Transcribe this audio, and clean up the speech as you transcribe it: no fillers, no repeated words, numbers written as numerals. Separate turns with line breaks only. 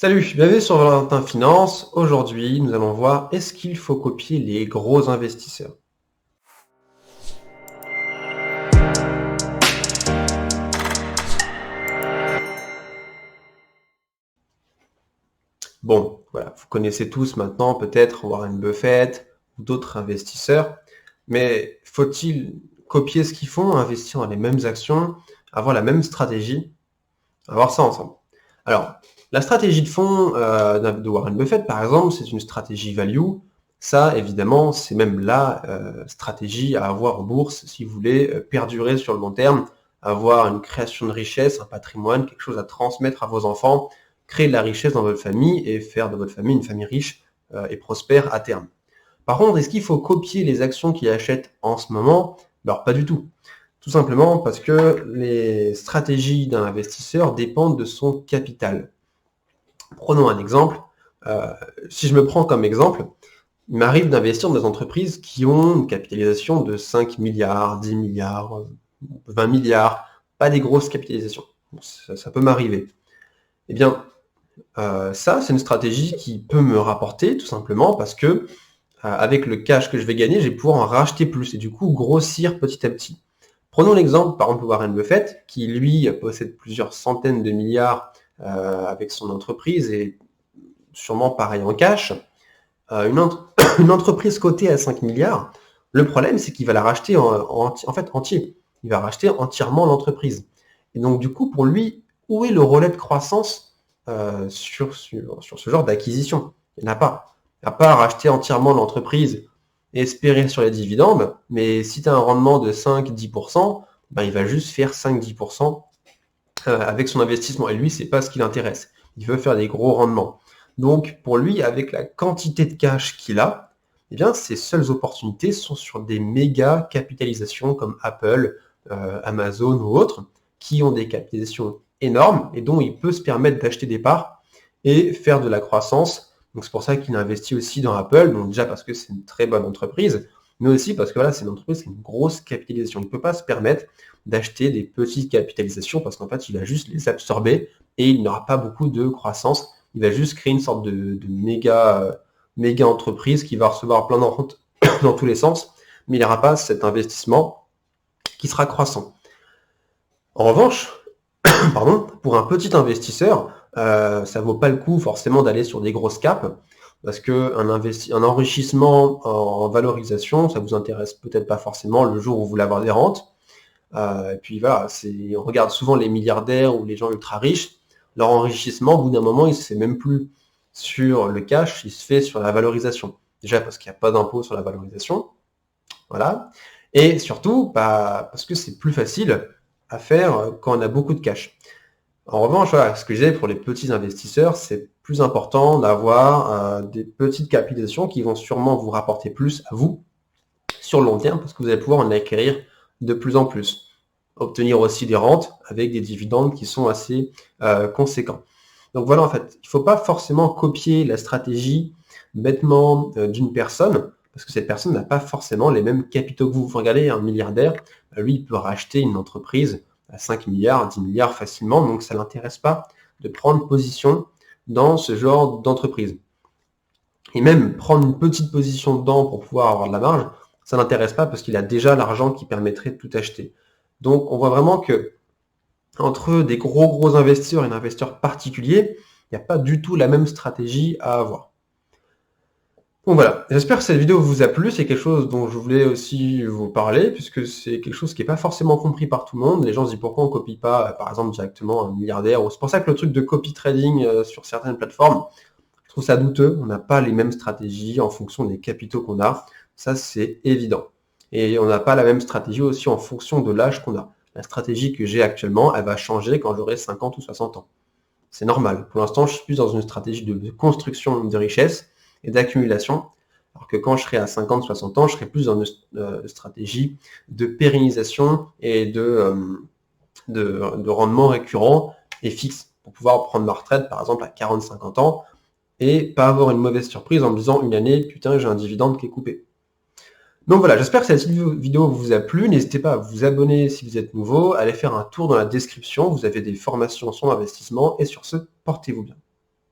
Salut, bienvenue sur Valentin Finance. Aujourd'hui, nous allons voir est-ce qu'il faut copier les gros investisseurs. Bon, voilà, vous connaissez tous maintenant peut-être Warren Buffett ou d'autres investisseurs, mais faut-il copier ce qu'ils font, investir dans les mêmes actions, avoir la même stratégie? On va voir ça ensemble. Alors, la stratégie de fonds de Warren Buffett, par exemple, c'est une stratégie value. Ça, évidemment, c'est même la stratégie à avoir en bourse si vous voulez perdurer sur le long terme, avoir une création de richesse, un patrimoine, quelque chose à transmettre à vos enfants, créer de la richesse dans votre famille et faire de votre famille une famille riche et prospère à terme. Par contre, est-ce qu'il faut copier les actions qu'il achète en ce moment? Alors, pas du tout. Tout simplement parce que les stratégies d'un investisseur dépendent de son capital. Prenons un exemple. Si je me prends comme exemple, il m'arrive d'investir dans des entreprises qui ont une capitalisation de 5 milliards, 10 milliards, 20 milliards, pas des grosses capitalisations. Ça peut m'arriver. Eh bien, ça, c'est une stratégie qui peut me rapporter tout simplement parce que avec le cash que je vais gagner, je vais pouvoir en racheter plus et du coup grossir petit à petit. Prenons l'exemple, par exemple, Warren Buffett, qui lui possède plusieurs centaines de milliards avec son entreprise et sûrement pareil en cash. Une entreprise cotée à 5 milliards, le problème c'est qu'il va la racheter en fait entier. Il va racheter entièrement l'entreprise. Et donc du coup, pour lui, où est le relais de croissance sur ce genre d'acquisition? Il n'y en a pas. À part racheter entièrement l'entreprise et espérer sur les dividendes, mais si tu as un rendement de 5-10%, ben, il va juste faire 5-10% avec son investissement. Et lui, c'est pas ce qui l'intéresse. Il veut faire des gros rendements. Donc pour lui, avec la quantité de cash qu'il a, eh bien, ses seules opportunités sont sur des méga capitalisations comme Apple, Amazon ou autres, qui ont des capitalisations énormes et dont il peut se permettre d'acheter des parts et faire de la croissance. Donc c'est pour ça qu'il investit aussi dans Apple, donc déjà parce que c'est une très bonne entreprise, mais aussi parce que voilà, c'est une entreprise qui a une grosse capitalisation. Il ne peut pas se permettre d'acheter des petites capitalisations parce qu'en fait, il va juste les absorber et il n'aura pas beaucoup de croissance. Il va juste créer une sorte de méga entreprise qui va recevoir plein d'enfants dans tous les sens, mais il n'aura pas cet investissement qui sera croissant. En revanche, pardon, pour un petit investisseur, ça vaut pas le coup forcément d'aller sur des grosses capes, parce que un enrichissement en valorisation, ça vous intéresse peut-être pas forcément le jour où vous voulez avoir des rentes. Et puis voilà, on regarde souvent les milliardaires ou les gens ultra riches, leur enrichissement, au bout d'un moment, il ne se fait même plus sur le cash, il se fait sur la valorisation. Déjà parce qu'il n'y a pas d'impôt sur la valorisation, voilà. Et surtout, parce que c'est plus facile à faire quand on a beaucoup de cash. En revanche, voilà, ce que je disais pour les petits investisseurs, c'est plus important d'avoir des petites capitalisations qui vont sûrement vous rapporter plus à vous sur le long terme, parce que vous allez pouvoir en acquérir de plus en plus. Obtenir aussi des rentes avec des dividendes qui sont assez conséquents. Donc voilà, en fait, il ne faut pas forcément copier la stratégie bêtement d'une personne, parce que cette personne n'a pas forcément les mêmes capitaux que vous. Vous regardez un milliardaire, lui, il peut racheter une entreprise à 5 milliards, 10 milliards facilement, donc ça ne l'intéresse pas de prendre position dans ce genre d'entreprise. Et même prendre une petite position dedans pour pouvoir avoir de la marge, ça n'intéresse pas parce qu'il a déjà l'argent qui permettrait de tout acheter. Donc on voit vraiment que entre des gros investisseurs et un investisseur particulier, il n'y a pas du tout la même stratégie à avoir. Donc voilà, j'espère que cette vidéo vous a plu, c'est quelque chose dont je voulais aussi vous parler, puisque c'est quelque chose qui n'est pas forcément compris par tout le monde. Les gens se disent pourquoi on ne copie pas, par exemple, directement un milliardaire. C'est pour ça que le truc de copy trading sur certaines plateformes, je trouve ça douteux. On n'a pas les mêmes stratégies en fonction des capitaux qu'on a. Ça, c'est évident. Et on n'a pas la même stratégie aussi en fonction de l'âge qu'on a. La stratégie que j'ai actuellement, elle va changer quand j'aurai 50 ou 60 ans. C'est normal. Pour l'instant, je suis plus dans une stratégie de construction de richesse et d'accumulation, alors que quand je serai à 50, 60 ans, je serai plus dans une stratégie de pérennisation et de rendement récurrent et fixe, pour pouvoir prendre ma retraite, par exemple, à 40-50 ans, et pas avoir une mauvaise surprise en me disant une année, putain, j'ai un dividende qui est coupé. Donc voilà, j'espère que cette vidéo vous a plu. N'hésitez pas à vous abonner si vous êtes nouveau, à aller faire un tour dans la description. Vous avez des formations sur l'investissement. Et sur ce, portez-vous bien.